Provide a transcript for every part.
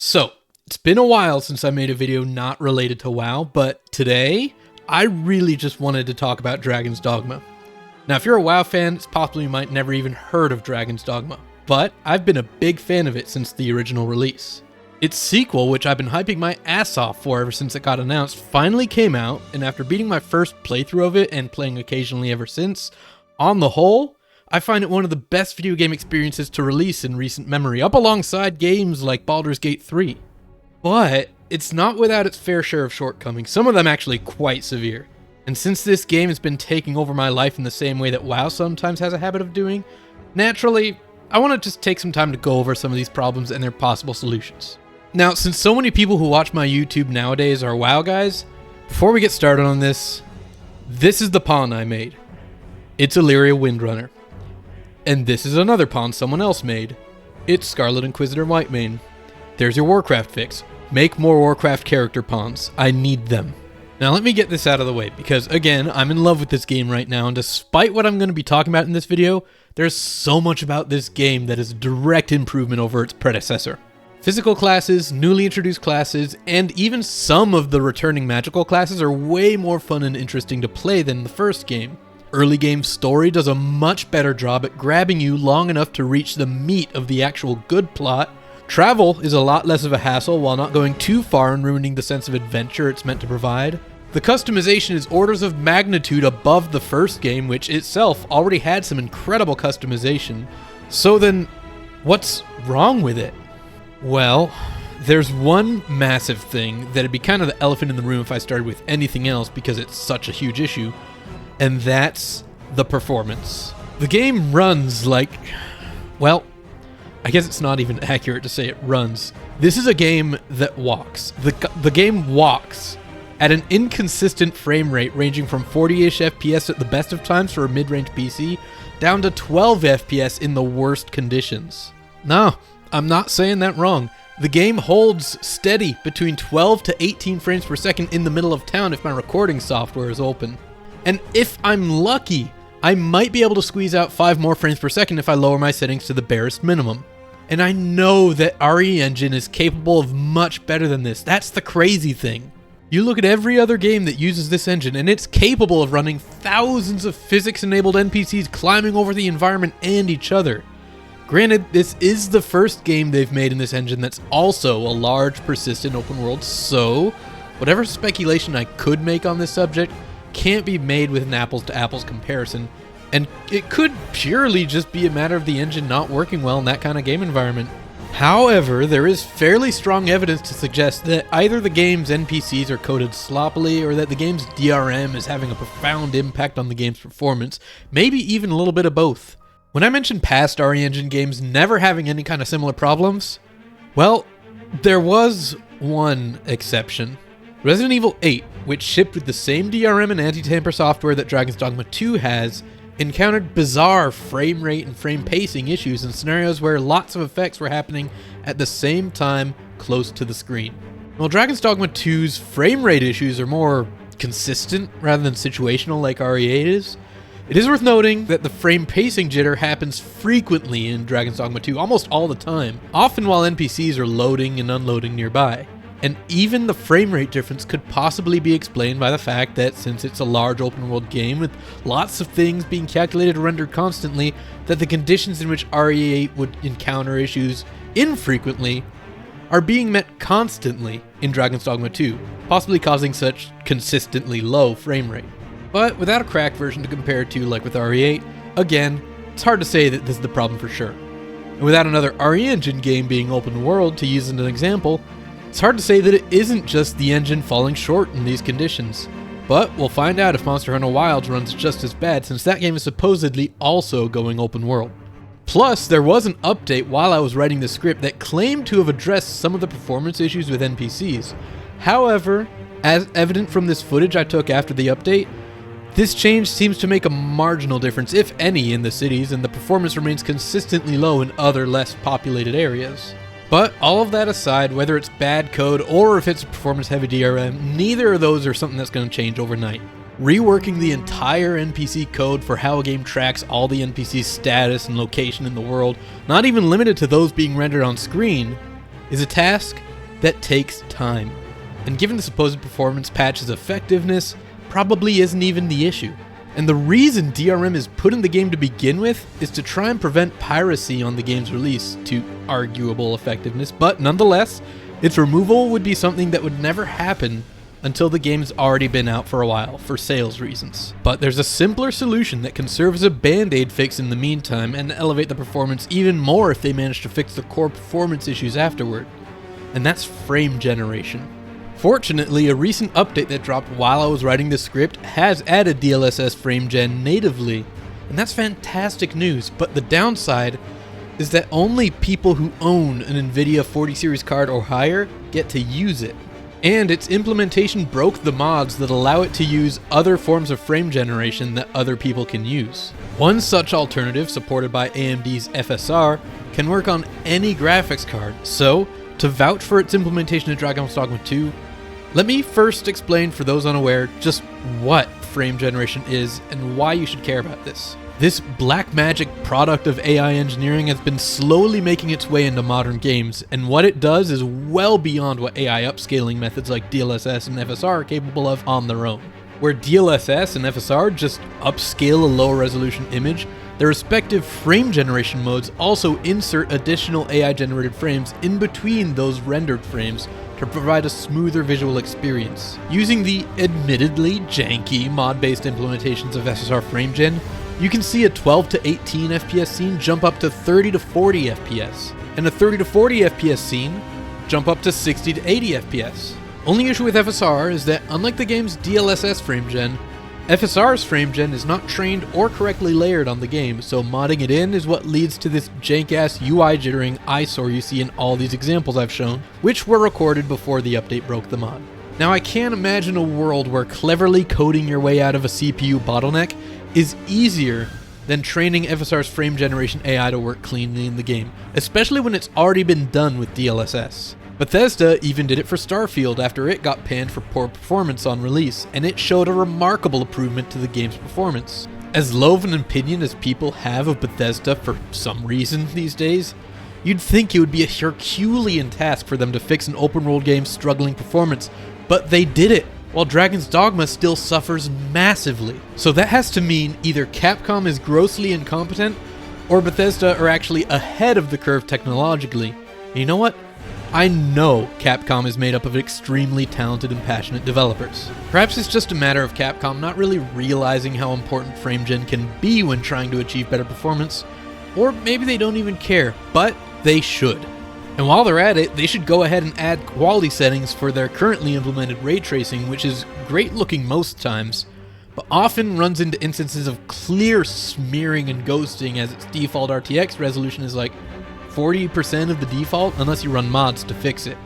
So, it's been a while since I made a video not related to WoW, but today, I really just wanted to talk about Dragon's Dogma. Now, if you're a WoW fan, it's possible you might never even heard of Dragon's Dogma, but I've been a big fan of it since the original release. Its sequel, which I've been hyping my ass off for ever since it got announced, finally came out, and after beating my first playthrough of it and playing occasionally ever since, on the whole, I find it one of the best video game experiences to release in recent memory, up alongside games like Baldur's Gate 3. But it's not without its fair share of shortcomings, some of them actually quite severe. And since this game has been taking over my life in the same way that WoW sometimes has a habit of doing, naturally, I want to just take some time to go over some of these problems and their possible solutions. Now, since so many people who watch my YouTube nowadays are WoW guys, before we get started on this is the pawn I made. It's Illyria Windrunner. And this is another pawn someone else made. It's Scarlet Inquisitor Whitemane. There's your Warcraft fix. Make more Warcraft character pawns. I need them. Now let me get this out of the way, because again, I'm in love with this game right now, and despite what I'm going to be talking about in this video, there's so much about this game that is a direct improvement over its predecessor. Physical classes, newly introduced classes, and even some of the returning magical classes are way more fun and interesting to play than the first game. Early game story does a much better job at grabbing you long enough to reach the meat of the actual good plot. Travel is a lot less of a hassle while not going too far and ruining the sense of adventure it's meant to provide. The customization is orders of magnitude above the first game, which itself already had some incredible customization. So then, what's wrong with it? Well, there's one massive thing that'd be kind of the elephant in the room if I started with anything else because it's such a huge issue. And that's the performance. The game runs like, well, I guess it's not even accurate to say it runs. This is a game that walks. The game walks at an inconsistent frame rate ranging from 40-ish FPS at the best of times for a mid-range PC, down to 12 FPS in the worst conditions. No, I'm not saying that wrong. The game holds steady between 12 to 18 frames per second in the middle of town if my recording software is open. And if I'm lucky, I might be able to squeeze out 5 more frames per second if I lower my settings to the barest minimum. And I know that RE Engine is capable of much better than this. That's the crazy thing. You look at every other game that uses this engine, and it's capable of running thousands of physics-enabled NPCs climbing over the environment and each other. Granted, this is the first game they've made in this engine that's also a large, persistent open world, so whatever speculation I could make on this subject can't be made with an apples-to-apples comparison, and it could purely just be a matter of the engine not working well in that kind of game environment. However, there is fairly strong evidence to suggest that either the game's NPCs are coded sloppily or that the game's DRM is having a profound impact on the game's performance, maybe even a little bit of both. When I mentioned past RE Engine games never having any kind of similar problems, well, there was one exception. Resident Evil 8, which shipped with the same DRM and anti-tamper software that Dragon's Dogma 2 has, encountered bizarre frame rate and frame pacing issues in scenarios where lots of effects were happening at the same time close to the screen. While Dragon's Dogma 2's frame rate issues are more consistent rather than situational like RE8 is, it is worth noting that the frame pacing jitter happens frequently in Dragon's Dogma 2, almost all the time, often while NPCs are loading and unloading nearby. And even the frame rate difference could possibly be explained by the fact that since it's a large open world game with lots of things being calculated and rendered constantly, that the conditions in which RE8 would encounter issues infrequently are being met constantly in Dragon's Dogma 2, possibly causing such consistently low frame rate. But without a cracked version to compare it to like with RE8, again, it's hard to say that this is the problem for sure. And without another RE Engine game being open world to use as an example, it's hard to say that it isn't just the engine falling short in these conditions. But we'll find out if Monster Hunter Wilds runs just as bad, since that game is supposedly also going open world. Plus, there was an update while I was writing the script that claimed to have addressed some of the performance issues with NPCs. However, as evident from this footage I took after the update, this change seems to make a marginal difference, if any, in the cities, and the performance remains consistently low in other less populated areas. But all of that aside, whether it's bad code or if it's a performance-heavy DRM, neither of those are something that's going to change overnight. Reworking the entire NPC code for how a game tracks all the NPC's status and location in the world, not even limited to those being rendered on screen, is a task that takes time. And given the supposed performance patch's effectiveness, probably isn't even the issue. And the reason DRM is put in the game to begin with is to try and prevent piracy on the game's release to arguable effectiveness, but nonetheless, its removal would be something that would never happen until the game's already been out for a while, for sales reasons. But there's a simpler solution that can serve as a band-aid fix in the meantime and elevate the performance even more if they manage to fix the core performance issues afterward. And that's frame generation. Fortunately, a recent update that dropped while I was writing this script has added DLSS frame gen natively, and that's fantastic news, but the downside is that only people who own an Nvidia 40 series card or higher get to use it. And its implementation broke the mods that allow it to use other forms of frame generation that other people can use. One such alternative, supported by AMD's FSR, can work on any graphics card, so to vouch for its implementation in Dragon's Dogma 2, let me first explain for those unaware just what frame generation is and why you should care about this. This black magic product of AI engineering has been slowly making its way into modern games, and what it does is well beyond what AI upscaling methods like DLSS and FSR are capable of on their own. Where DLSS and FSR just upscale a lower resolution image, their respective frame generation modes also insert additional AI generated frames in between those rendered frames to provide a smoother visual experience. Using the admittedly janky mod-based implementations of SSR frame gen, you can see a 12 to 18 FPS scene jump up to 30 to 40 FPS, and a 30 to 40 FPS scene jump up to 60 to 80 FPS. Only issue with FSR is that unlike the game's DLSS frame gen, FSR's frame gen is not trained or correctly layered on the game, so modding it in is what leads to this jank-ass UI jittering eyesore you see in all these examples I've shown, which were recorded before the update broke the mod. Now I can't imagine a world where cleverly coding your way out of a CPU bottleneck is easier than training FSR's frame generation AI to work cleanly in the game, especially when it's already been done with DLSS. Bethesda even did it for Starfield after it got panned for poor performance on release, and it showed a remarkable improvement to the game's performance. As low of an opinion as people have of Bethesda for some reason these days, you'd think it would be a Herculean task for them to fix an open-world game's struggling performance, but they did it, while Dragon's Dogma still suffers massively. So that has to mean either Capcom is grossly incompetent, or Bethesda are actually ahead of the curve technologically. And you know what? I know Capcom is made up of extremely talented and passionate developers. Perhaps it's just a matter of Capcom not really realizing how important frame gen can be when trying to achieve better performance, or maybe they don't even care, but they should. And while they're at it, they should go ahead and add quality settings for their currently implemented ray tracing, which is great looking most times, but often runs into instances of clear smearing and ghosting, as its default RTX resolution is like 40% of the default unless you run mods to fix it.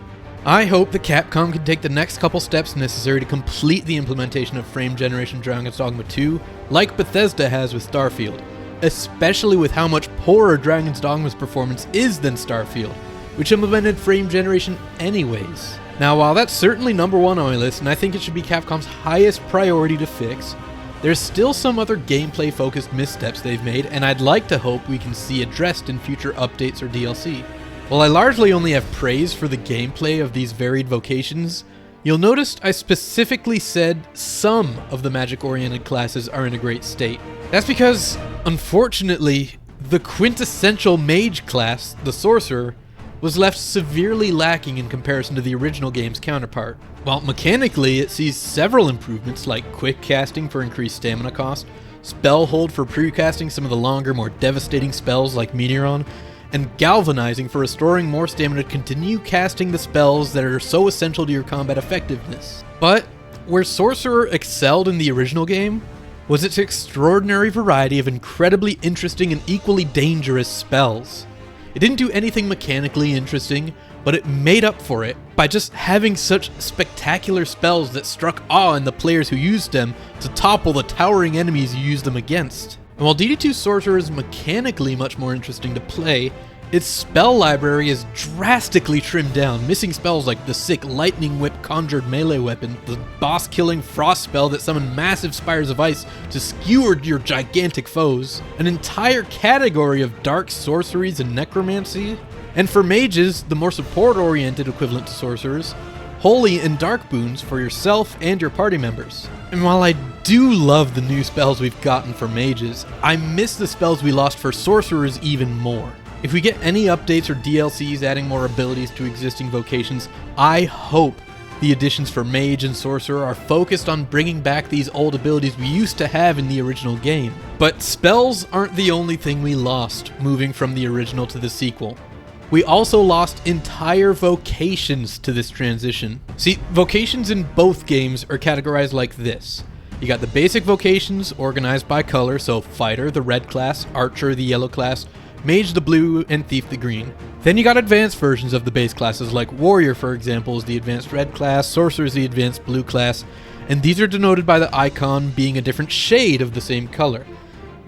I hope that Capcom can take the next couple steps necessary to complete the implementation of frame generation Dragon's Dogma 2, like Bethesda has with Starfield, especially with how much poorer Dragon's Dogma's performance is than Starfield, which implemented frame generation anyways. Now, while that's certainly number one on my list, and I think it should be Capcom's highest priority to fix, there's still some other gameplay-focused missteps they've made, and I'd like to hope we can see addressed in future updates or DLC. While I largely only have praise for the gameplay of these varied vocations, you'll notice I specifically said some of the magic-oriented classes are in a great state. That's because, unfortunately, the quintessential mage class, the sorcerer, was left severely lacking in comparison to the original game's counterpart. While mechanically it sees several improvements like quick casting for increased stamina cost, spell hold for pre-casting some of the longer, more devastating spells like Meteoron, and galvanizing for restoring more stamina to continue casting the spells that are so essential to your combat effectiveness. But where Sorcerer excelled in the original game was its extraordinary variety of incredibly interesting and equally dangerous spells. It didn't do anything mechanically interesting, but it made up for it by just having such spectacular spells that struck awe in the players who used them to topple the towering enemies you used them against. And while DD2 Sorcerer is mechanically much more interesting to play, its spell library is drastically trimmed down, missing spells like the sick Lightning Whip conjured melee weapon, the boss-killing frost spell that summoned massive spires of ice to skewer your gigantic foes, an entire category of dark sorceries and necromancy, And for mages, the more support-oriented equivalent to sorcerers, holy and dark boons for yourself and your party members. And while I do love the new spells we've gotten for mages, I miss the spells we lost for sorcerers even more. If we get any updates or DLCs adding more abilities to existing vocations, I hope the additions for mage and sorcerer are focused on bringing back these old abilities we used to have in the original game. But spells aren't the only thing we lost moving from the original to the sequel. We also lost entire vocations to this transition. See, vocations in both games are categorized like this. You got the basic vocations organized by color, so fighter, the red class, archer, the yellow class, mage, the blue, and thief, the green. Then you got advanced versions of the base classes, like warrior, for example, is the advanced red class, sorcerer is the advanced blue class, and these are denoted by the icon being a different shade of the same color.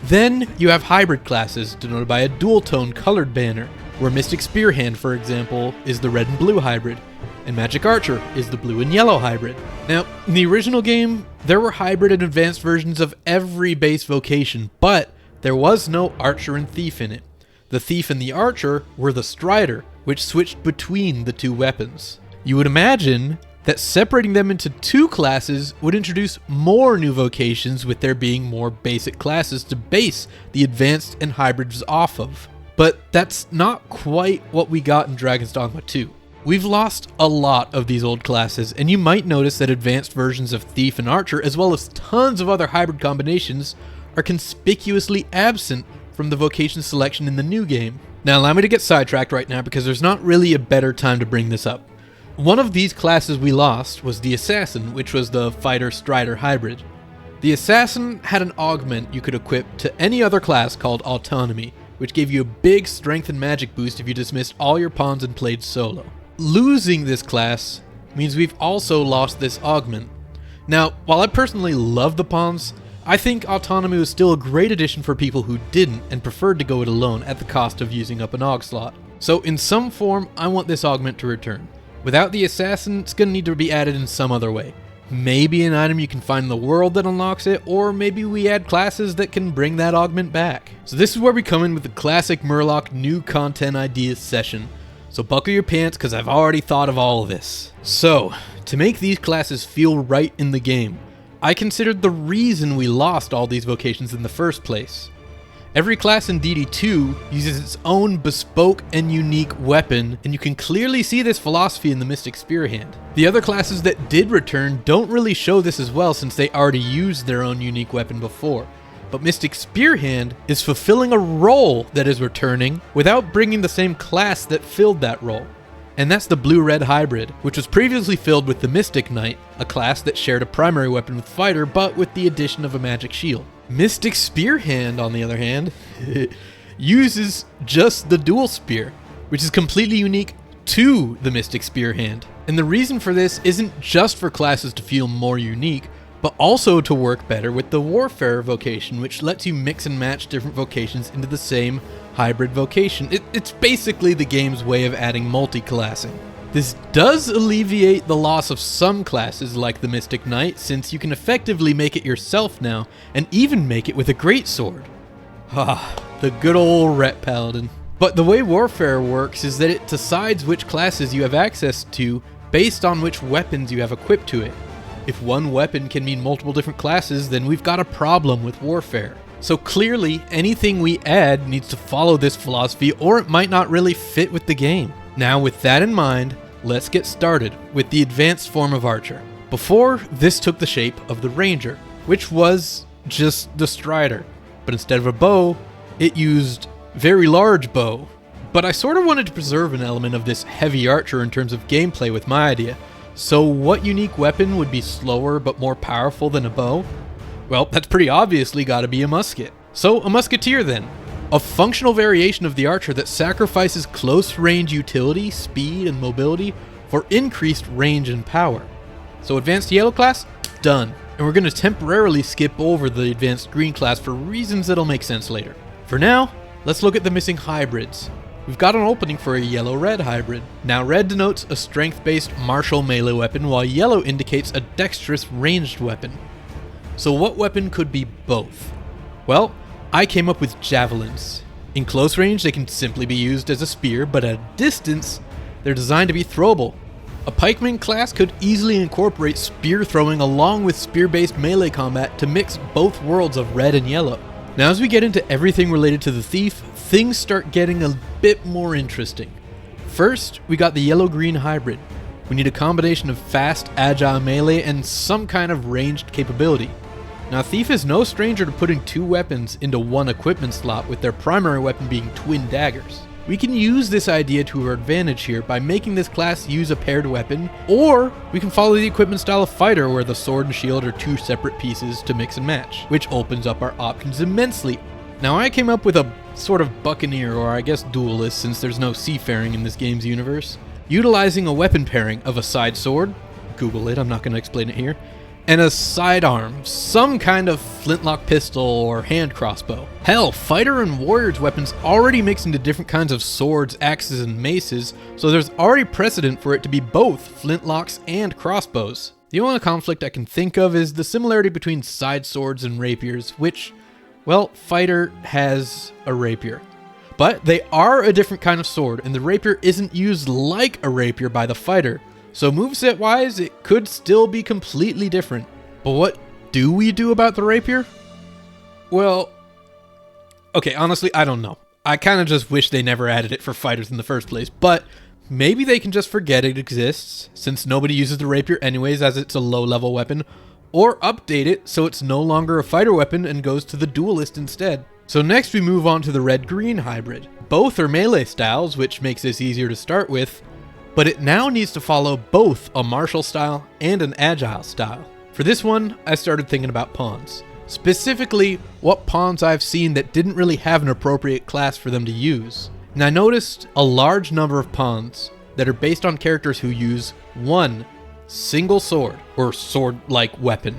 Then you have hybrid classes, denoted by a dual tone colored banner, where Mystic Spearhand, for example, is the red and blue hybrid, and Magic Archer is the blue and yellow hybrid. Now, in the original game, there were hybrid and advanced versions of every base vocation, but there was no Archer and Thief in it. The Thief and the Archer were the Strider, which switched between the two weapons. You would imagine that separating them into two classes would introduce more new vocations, with there being more basic classes to base the advanced and hybrids off of. But that's not quite what we got in Dragon's Dogma 2. We've lost a lot of these old classes, and you might notice that advanced versions of Thief and Archer, as well as tons of other hybrid combinations, are conspicuously absent from the vocation selection in the new game. Now allow me to get sidetracked right now, because there's not really a better time to bring this up. One of these classes we lost was the Assassin, which was the Fighter-Strider hybrid. The Assassin had an augment you could equip to any other class called Autonomy, which gave you a big strength and magic boost if you dismissed all your pawns and played solo. Losing this class means we've also lost this augment. Now, while I personally love the pawns, I think Autonomy was still a great addition for people who didn't and preferred to go it alone at the cost of using up an AUG slot. So in some form, I want this augment to return. Without the Assassin, it's going to need to be added in some other way. Maybe an item you can find in the world that unlocks it, or maybe we add classes that can bring that augment back. So this is where we come in with the classic Murloc new content ideas session. So buckle your pants, because I've already thought of all of this. So, to make these classes feel right in the game, I considered the reason we lost all these vocations in the first place. Every class in DD2 uses its own bespoke and unique weapon, and you can clearly see this philosophy in the Mystic Spearhand. The other classes that did return don't really show this as well, since they already used their own unique weapon before. But Mystic Spearhand is fulfilling a role that is returning without bringing the same class that filled that role. And that's the blue-red hybrid, which was previously filled with the Mystic Knight, a class that shared a primary weapon with Fighter, but with the addition of a magic shield. Mystic Spearhand, on the other hand, uses just the dual spear, which is completely unique to the Mystic Spearhand. And the reason for this isn't just for classes to feel more unique, but also to work better with the Warfare vocation, which lets you mix and match different vocations into the same hybrid vocation. It's basically the game's way of adding multi-classing. This does alleviate the loss of some classes like the Mystic Knight, since you can effectively make it yourself now, and even make it with a greatsword. The good old Ret Paladin. But the way Warfare works is that it decides which classes you have access to based on which weapons you have equipped to it. If one weapon can mean multiple different classes, then we've got a problem with Warfare. So clearly, anything we add needs to follow this philosophy, or it might not really fit with the game. Now, with that in mind, let's get started with the advanced form of Archer. Before, this took the shape of the Ranger, which was just the Strider, but instead of a bow, it used very large bow. But I sort of wanted to preserve an element of this heavy Archer in terms of gameplay with my idea. So what unique weapon would be slower but more powerful than a bow? Well, that's pretty obviously gotta be a musket. So a musketeer then. A functional variation of the Archer that sacrifices close range utility, speed, and mobility for increased range and power. So advanced yellow class? Done. And we're gonna temporarily skip over the advanced green class for reasons that'll make sense later. For now, let's look at the missing hybrids. We've got an opening for a yellow-red hybrid. Now red denotes a strength-based martial melee weapon, while yellow indicates a dexterous ranged weapon. So what weapon could be both? Well, I came up with javelins. In close range, they can simply be used as a spear, but at a distance, they're designed to be throwable. A pikeman class could easily incorporate spear throwing along with spear-based melee combat to mix both worlds of red and yellow. Now as we get into everything related to the thief, things start getting a bit more interesting. First, we got the yellow-green hybrid. We need a combination of fast, agile melee and some kind of ranged capability. Now Thief is no stranger to putting two weapons into one equipment slot, with their primary weapon being twin daggers. We can use this idea to our advantage here by making this class use a paired weapon, or we can follow the equipment style of fighter where the sword and shield are two separate pieces to mix and match, which opens up our options immensely. Now I came up with a sort of buccaneer, or I guess duelist since there's no seafaring in this game's universe, utilizing a weapon pairing of a side sword, Google it, I'm not going to explain it here, and a sidearm, some kind of flintlock pistol or hand crossbow. Hell, fighter and warrior's weapons already mix into different kinds of swords, axes, and maces, so there's already precedent for it to be both flintlocks and crossbows. The only conflict I can think of is the similarity between side swords and rapiers, which, well, fighter has a rapier. But they are a different kind of sword, and the rapier isn't used like a rapier by the fighter. So moveset wise, it could still be completely different. But what do we do about the rapier? Well, okay, honestly, I don't know. I kind of just wish they never added it for fighters in the first place, but maybe they can just forget it exists, since nobody uses the rapier anyways as it's a low-level weapon, or update it so it's no longer a fighter weapon and goes to the duelist instead. So next we move on to the red-green hybrid. Both are melee styles, which makes this easier to start with, but it now needs to follow both a martial style and an agile style. For this one, I started thinking about pawns. Specifically, what pawns I've seen that didn't really have an appropriate class for them to use. And I noticed a large number of pawns that are based on characters who use one single sword, or sword-like weapon.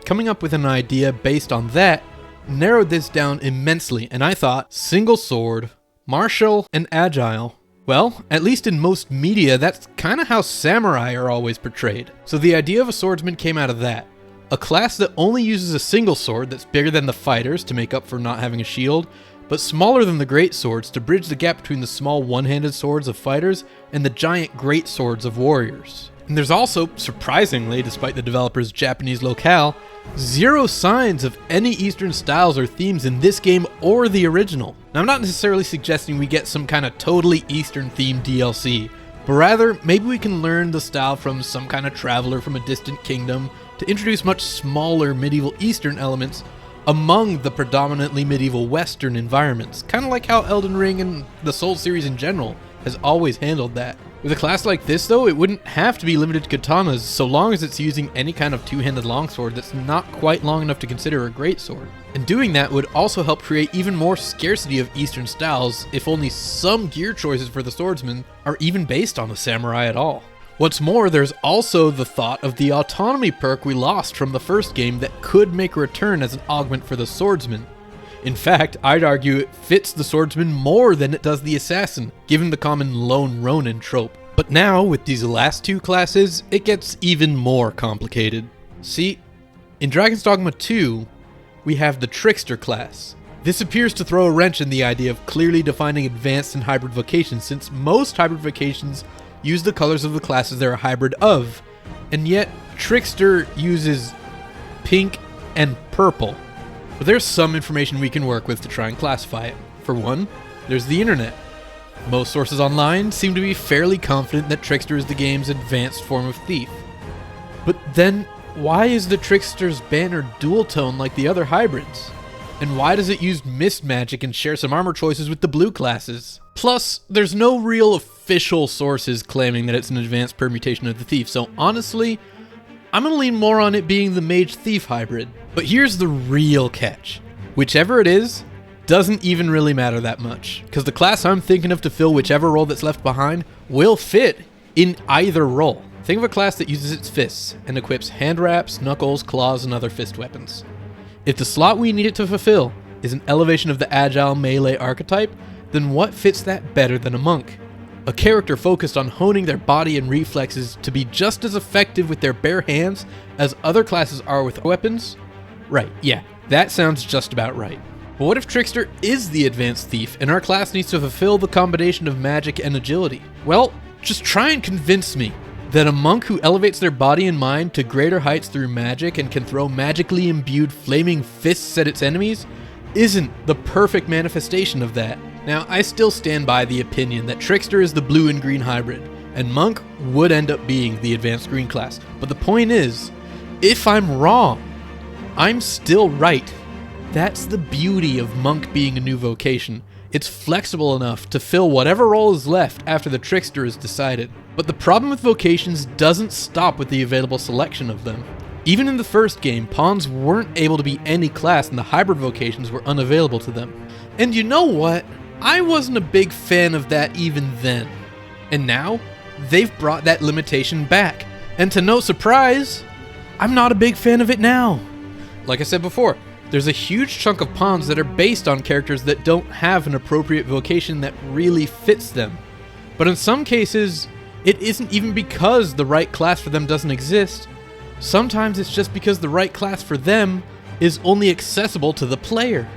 Coming up with an idea based on that narrowed this down immensely, and I thought single sword, martial, and agile. Well, at least in most media, that's kind of how samurai are always portrayed. So the idea of a swordsman came out of that. A class that only uses a single sword that's bigger than the fighters to make up for not having a shield, but smaller than the great swords to bridge the gap between the small one-handed swords of fighters and the giant great swords of warriors. And there's also, surprisingly, despite the developer's Japanese locale, zero signs of any Eastern styles or themes in this game or the original. Now, I'm not necessarily suggesting we get some kind of totally Eastern themed DLC, but rather, maybe we can learn the style from some kind of traveler from a distant kingdom to introduce much smaller medieval Eastern elements among the predominantly medieval Western environments, kind of like how Elden Ring and the Souls series in general has always handled that. With a class like this though, it wouldn't have to be limited to katanas so long as it's using any kind of two-handed longsword that's not quite long enough to consider a greatsword. And doing that would also help create even more scarcity of Eastern styles if only some gear choices for the swordsman are even based on a samurai at all. What's more, there's also the thought of the autonomy perk we lost from the first game that could make a return as an augment for the swordsman. In fact, I'd argue it fits the swordsman more than it does the assassin, given the common lone ronin trope. But now, with these last two classes, it gets even more complicated. See, in Dragon's Dogma 2, we have the Trickster class. This appears to throw a wrench in the idea of clearly defining advanced and hybrid vocations, since most hybrid vocations use the colors of the classes they're a hybrid of, and yet Trickster uses pink and purple. But there's some information we can work with to try and classify it. For one, there's the internet. Most sources online seem to be fairly confident that Trickster is the game's advanced form of thief. But then, why is the Trickster's banner dual tone like the other hybrids? And why does it use mist magic and share some armor choices with the blue classes? Plus, there's no real official sources claiming that it's an advanced permutation of the thief, so honestly, I'm gonna lean more on it being the mage-thief hybrid. But here's the real catch. Whichever it is, doesn't even really matter that much, because the class I'm thinking of to fill whichever role that's left behind will fit in either role. Think of a class that uses its fists and equips hand wraps, knuckles, claws, and other fist weapons. If the slot we need it to fulfill is an elevation of the agile melee archetype, then what fits that better than a monk? A character focused on honing their body and reflexes to be just as effective with their bare hands as other classes are with weapons? Right, yeah, that sounds just about right. But what if Trickster is the advanced thief, and our class needs to fulfill the combination of magic and agility? Well, just try and convince me that a monk who elevates their body and mind to greater heights through magic and can throw magically imbued flaming fists at its enemies isn't the perfect manifestation of that. Now, I still stand by the opinion that Trickster is the blue and green hybrid, and Monk would end up being the advanced green class. But the point is, if I'm wrong, I'm still right. That's the beauty of Monk being a new vocation. It's flexible enough to fill whatever role is left after the Trickster is decided. But the problem with Vocations doesn't stop with the available selection of them. Even in the first game, pawns weren't able to be any class and the hybrid vocations were unavailable to them. And you know what? I wasn't a big fan of that even then. And now, they've brought that limitation back. And to no surprise, I'm not a big fan of it now. Like I said before, there's a huge chunk of pawns that are based on characters that don't have an appropriate vocation that really fits them. But in some cases, it isn't even because the right class for them doesn't exist. Sometimes it's just because the right class for them is only accessible to the player.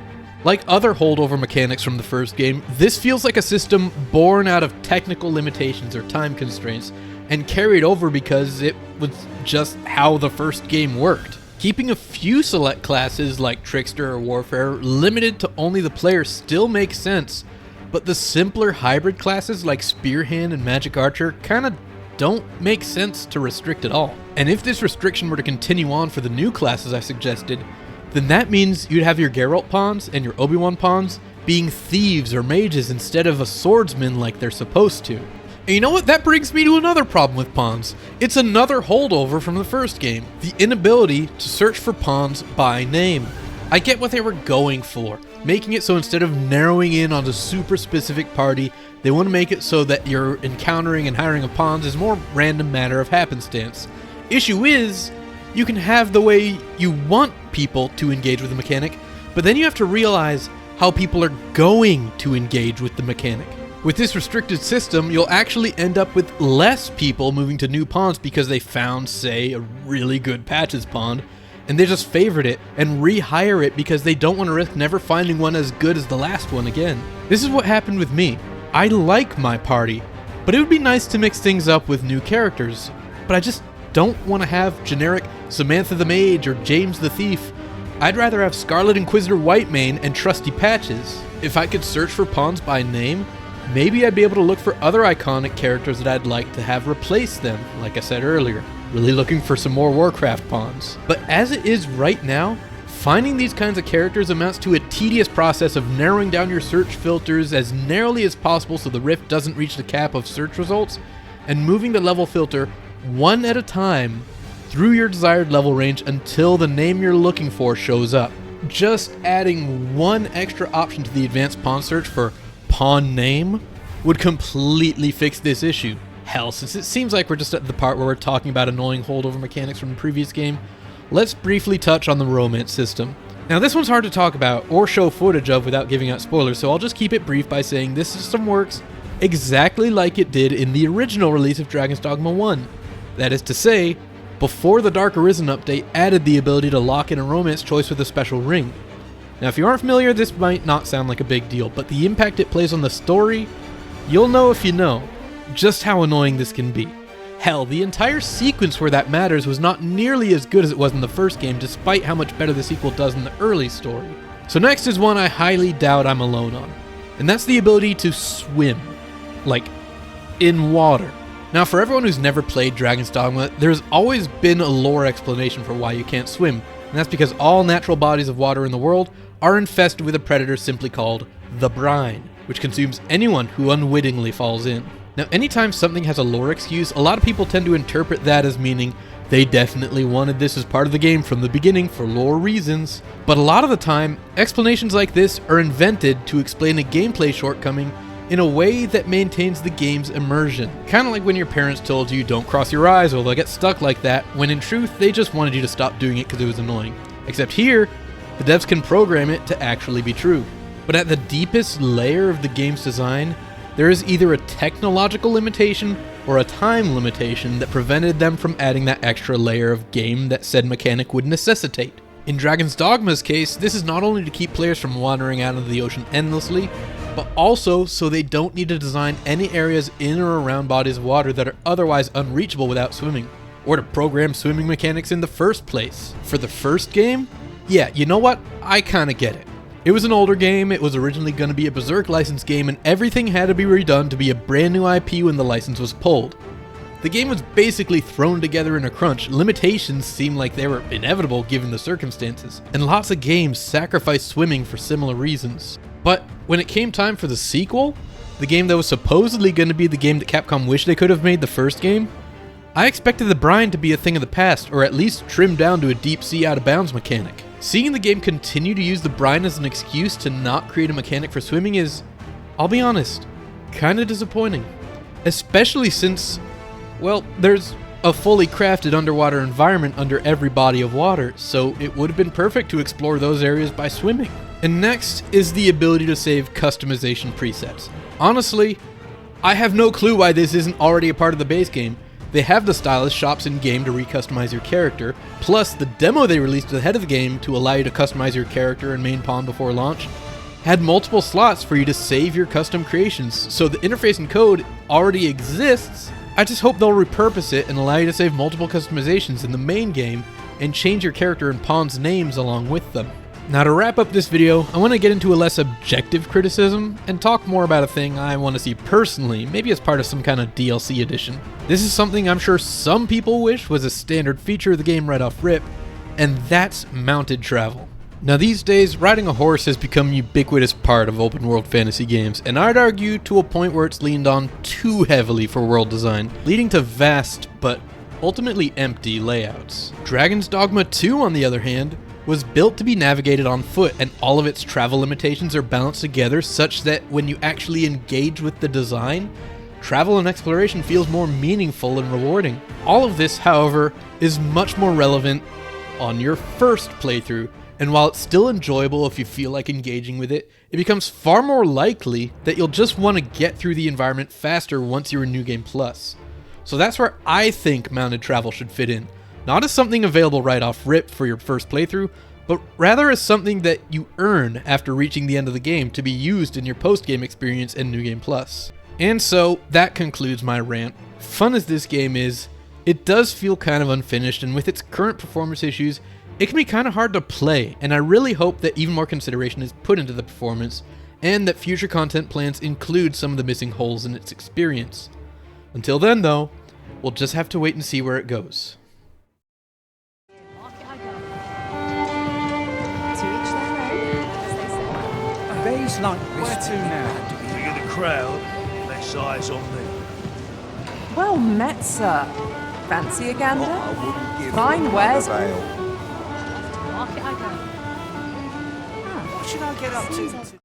Like other holdover mechanics from the first game, this feels like a system born out of technical limitations or time constraints, and carried over because it was just how the first game worked. Keeping a few select classes like Trickster or Warfare limited to only the player still makes sense, but the simpler hybrid classes like Spearhand and Magic Archer kinda don't make sense to restrict at all. And if this restriction were to continue on for the new classes I suggested, then that means you'd have your Geralt pawns and your Obi-Wan pawns being thieves or mages instead of a swordsman like they're supposed to. And you know what? That brings me to another problem with pawns. It's another holdover from the first game, the inability to search for pawns by name. I get what they were going for, making it so instead of narrowing in on a super specific party, they want to make it so that your encountering and hiring of pawns is more random matter of happenstance. Issue is, you can have the way you want people to engage with the mechanic, but then you have to realize how people are going to engage with the mechanic. With this restricted system, you'll actually end up with less people moving to new pawns because they found, say, a really good Patches pawn, and they just favorite it and rehire it because they don't want to risk never finding one as good as the last one again. This is what happened with me. I like my party, but it would be nice to mix things up with new characters, but I just don't want to have generic Samantha the Mage or James the Thief. I'd rather have Scarlet Inquisitor Whitemane and Trusty Patches. If I could search for pawns by name, maybe I'd be able to look for other iconic characters that I'd like to have replace them, like I said earlier. Really looking for some more Warcraft pawns. But as it is right now, finding these kinds of characters amounts to a tedious process of narrowing down your search filters as narrowly as possible so the Rift doesn't reach the cap of search results, and moving the level filter one at a time through your desired level range until the name you're looking for shows up. Just adding one extra option to the advanced pawn search for pawn name would completely fix this issue. Hell, since it seems like we're just at the part where we're talking about annoying holdover mechanics from the previous game, let's briefly touch on the romance system. Now this one's hard to talk about or show footage of without giving out spoilers, so I'll just keep it brief by saying this system works exactly like it did in the original release of Dragon's Dogma 1. That is to say, before the Dark Arisen update added the ability to lock in a romance choice with a special ring. Now if you aren't familiar, this might not sound like a big deal, but the impact it plays on the story, you'll know if you know just how annoying this can be. Hell, the entire sequence where that matters was not nearly as good as it was in the first game, despite how much better the sequel does in the early story. So next is one I highly doubt I'm alone on, and that's the ability to swim. Like, in water. Now for everyone who's never played Dragon's Dogma, there's always been a lore explanation for why you can't swim, and that's because all natural bodies of water in the world are infested with a predator simply called the brine, which consumes anyone who unwittingly falls in. Now anytime something has a lore excuse, a lot of people tend to interpret that as meaning they definitely wanted this as part of the game from the beginning for lore reasons. But a lot of the time, explanations like this are invented to explain a gameplay shortcoming in a way that maintains the game's immersion. Kind of like when your parents told you don't cross your eyes or they'll get stuck like that, when in truth they just wanted you to stop doing it because it was annoying. Except here, the devs can program it to actually be true. But at the deepest layer of the game's design, there is either a technological limitation or a time limitation that prevented them from adding that extra layer of game that said mechanic would necessitate. In Dragon's Dogma's case, this is not only to keep players from wandering out into the ocean endlessly, but also so they don't need to design any areas in or around bodies of water that are otherwise unreachable without swimming, or to program swimming mechanics in the first place. For the first game? Yeah, you know what? I kinda get it. It was an older game, it was originally going to be a Berserk license game, and everything had to be redone to be a brand new IP when the license was pulled. The game was basically thrown together in a crunch. Limitations seemed like they were inevitable given the circumstances, and lots of games sacrificed swimming for similar reasons. But when it came time for the sequel, the game that was supposedly going to be the game that Capcom wished they could have made the first game, I expected the brine to be a thing of the past, or at least trimmed down to a deep sea out of bounds mechanic. Seeing the game continue to use the brine as an excuse to not create a mechanic for swimming is, I'll be honest, kinda disappointing. Especially since, well, there's a fully crafted underwater environment under every body of water, so it would have been perfect to explore those areas by swimming. And next is the ability to save customization presets. Honestly, I have no clue why this isn't already a part of the base game. They have the stylus shops in-game to re-customize your character, plus the demo they released ahead of the game to allow you to customize your character and main pawn before launch had multiple slots for you to save your custom creations, so the interface and code already exists. I just hope they'll repurpose it and allow you to save multiple customizations in the main game and change your character and pawn's names along with them. Now, to wrap up this video, I want to get into a less objective criticism and talk more about a thing I want to see personally, maybe as part of some kind of DLC edition. This is something I'm sure some people wish was a standard feature of the game right off rip, and that's mounted travel. Now these days, riding a horse has become a ubiquitous part of open world fantasy games, and I'd argue to a point where it's leaned on too heavily for world design, leading to vast, but ultimately empty layouts. Dragon's Dogma 2, on the other hand, was built to be navigated on foot, and all of its travel limitations are balanced together such that when you actually engage with the design, travel and exploration feels more meaningful and rewarding. All of this, however, is much more relevant on your first playthrough, and while it's still enjoyable if you feel like engaging with it, it becomes far more likely that you'll just want to get through the environment faster once you're in New Game Plus. So that's where I think mounted travel should fit in. Not as something available right off rip for your first playthrough, but rather as something that you earn after reaching the end of the game to be used in your post-game experience in New Game Plus. And so, that concludes my rant. Fun as this game is, it does feel kind of unfinished, and with its current performance issues, it can be kind of hard to play, and I really hope that even more consideration is put into the performance, and that future content plans include some of the missing holes in its experience. Until then though, we'll just have to wait and see where it goes. Days like this. Where to now? Bigger the crowd, less eyes on me. Well met, sir. Fancy a gander? I wouldn't give Fine them wares. another veil. Market I go. What should I get up to?